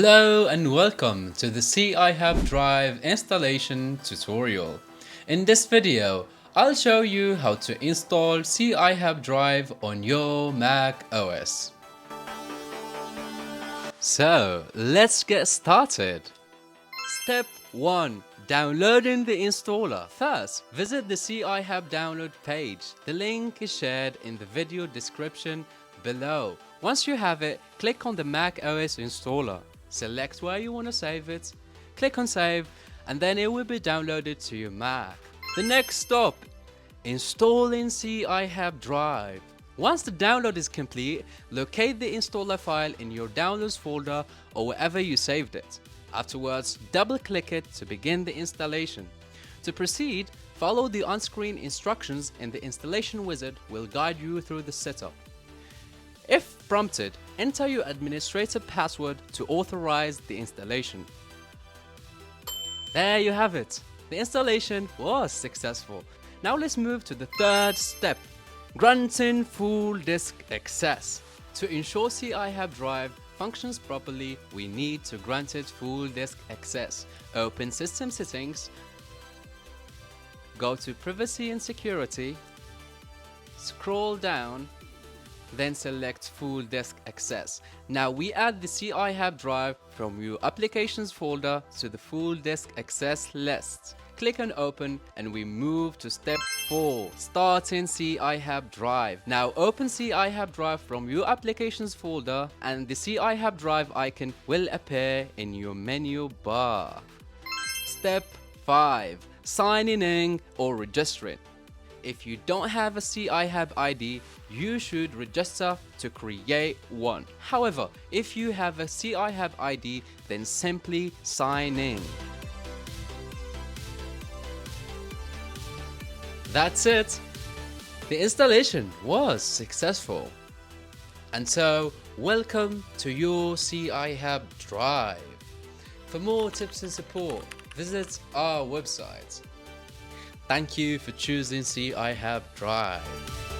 Hello and welcome to the CI Hub Drive installation tutorial. In this video, I'll show you how to install CI Hub Drive on your Mac OS. So, let's get started. Step 1. Downloading the installer. First, visit the CI Hub download page. The link is shared in the video description below. Once you have it, click on the Mac OS installer. Select where you want to save it, click on save, and then it will be downloaded to your Mac. The next stop, installing CI Hub Drive. Once the download is complete, locate the installer file in your downloads folder or wherever you saved it. Afterwards, double-click it to begin the installation. To proceed, follow the on-screen instructions and the installation wizard will guide you through the setup. If prompted, enter your administrator password to authorize the installation. There you have it. The installation was successful. Now let's move to the third step, granting full disk access. To ensure CI Hub Drive functions properly, we need to grant it full disk access. Open System Settings, go to Privacy and Security, scroll down, then select Full Disk Access. Now we add the CI Hub Drive from your Applications folder to the Full Disk Access list. Click on Open and we move to Step 4, starting CI Hub Drive. Now open CI Hub Drive from your Applications folder and the CI Hub Drive icon will appear in your menu bar. Step 5, signing in or registering. If you don't have a CI Hub ID, you should register to create one. However, if you have a CI Hub ID, then simply sign in. That's it. The installation was successful. And so, welcome to your CI Hub Drive. For more tips and support, visit our website. Thank you for choosing CI Hub Drive.